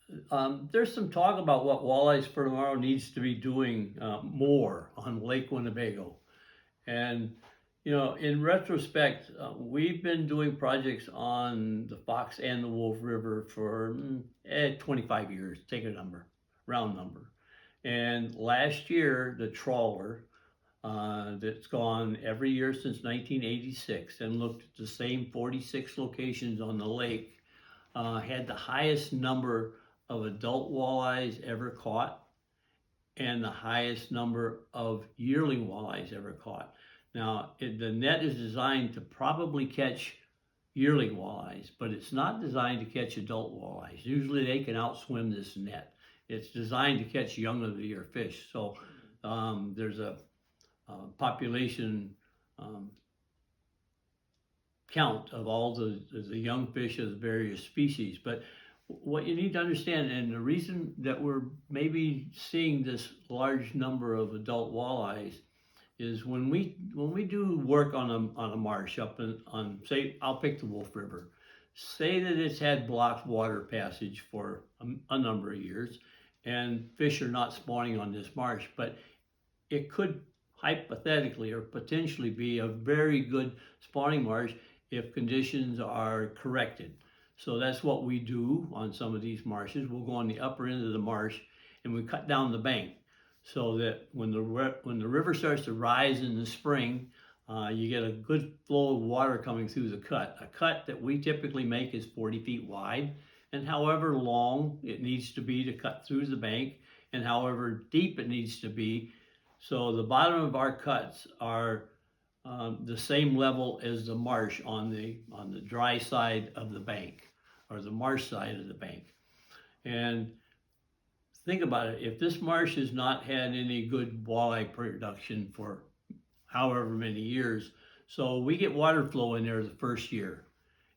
There's some talk about what Walleyes for Tomorrow needs to be doing more on Lake Winnebago. And, in retrospect, we've been doing projects on the Fox and the Wolf River for 25 years, take a number, round number. And last year, the trawler that's gone every year since 1986 and looked at the same 46 locations on the lake had the highest number of adult walleyes ever caught and the highest number of yearling walleyes ever caught. Now, the net is designed to probably catch yearling walleyes, but it's not designed to catch adult walleyes. Usually they can outswim this net. It's designed to catch young of the year fish. So there's a population count of all the young fish of the various species. But what you need to understand, and the reason that we're maybe seeing this large number of adult walleyes is when we do work on a marsh up on, say, I'll pick the Wolf River. Say that it's had blocked water passage for a number of years and fish are not spawning on this marsh, but it could hypothetically or potentially be a very good spawning marsh if conditions are corrected. So that's what we do on some of these marshes. We'll go on the upper end of the marsh and we cut down the bank so that when the river starts to rise in the spring, you get a good flow of water coming through the cut. A cut that we typically make is 40 feet wide, and however long it needs to be to cut through the bank, and however deep it needs to be. So the bottom of our cuts are the same level as the marsh on the dry side of the bank, or the marsh side of the bank. And think about it, if this marsh has not had any good walleye production for however many years, so we get water flow in there the first year.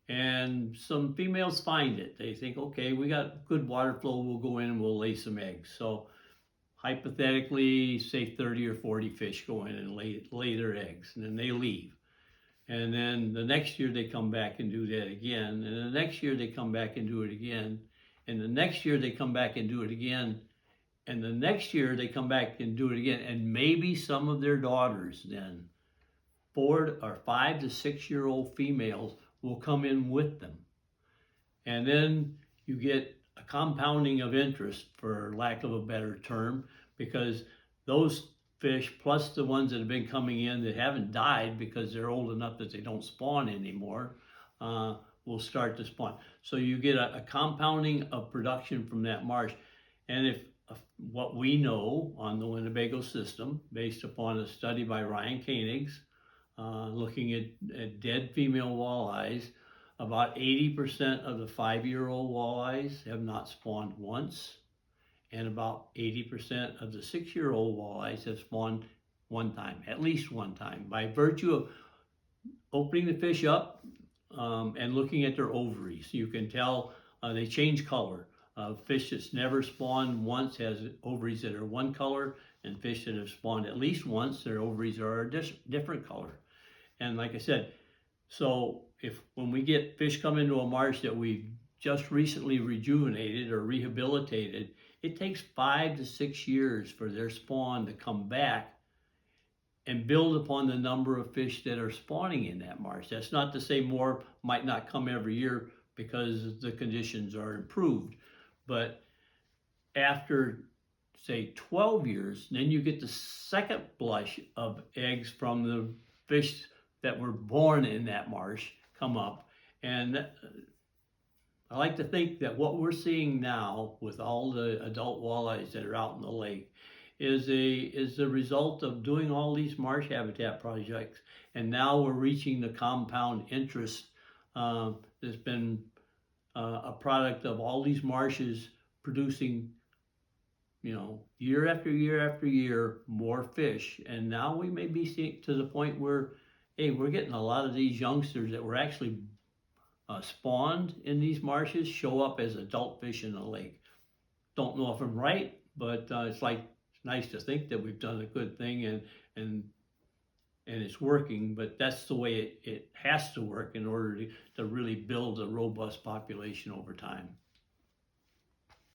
And some females find it. They think, okay, we got good water flow, we'll go in and we'll lay some eggs. So hypothetically, say 30 or 40 fish go in and lay their eggs, and then they leave. And then the next year they come back and do that again. And the next year they come back and do it again. And the next year they come back and do it again. And the next year they come back and do it again. And maybe some of their daughters then, 4 or 5 to 6 year old females, will come in with them. And then you get a compounding of interest, for lack of a better term, because those fish, plus the ones that have been coming in that haven't died because they're old enough that they don't spawn anymore, will start to spawn. So you get a compounding of production from that marsh. And if what we know on the Winnebago system, based upon a study by Ryan Koenig's, looking at dead female walleyes, about 80% of the 5-year-old walleyes have not spawned once, and about 80% of the 6-year-old walleyes have spawned one time, at least one time, by virtue of opening the fish up and looking at their ovaries. You can tell they change color. Fish that's never spawned once has ovaries that are one color, and fish that have spawned at least once, their ovaries are a different color. And like I said, so when we get fish come into a marsh that we've just recently rejuvenated or rehabilitated, it takes 5 to 6 years for their spawn to come back and build upon the number of fish that are spawning in that marsh. That's not to say more might not come every year because the conditions are improved. But after, say, 12 years, then you get the second blush of eggs from the fish that were born in that marsh come up. And I like to think that what we're seeing now with all the adult walleyes that are out in the lake is the result of doing all these marsh habitat projects. And now we're reaching the compound interest that's been a product of all these marshes producing, year after year after year, more fish. And now we may be seeing to the point where, hey, we're getting a lot of these youngsters that were actually spawned in these marshes show up as adult fish in the lake. Don't know if I'm right, but it's nice to think that we've done a good thing and it's working, but that's the way it has to work in order to really build a robust population over time.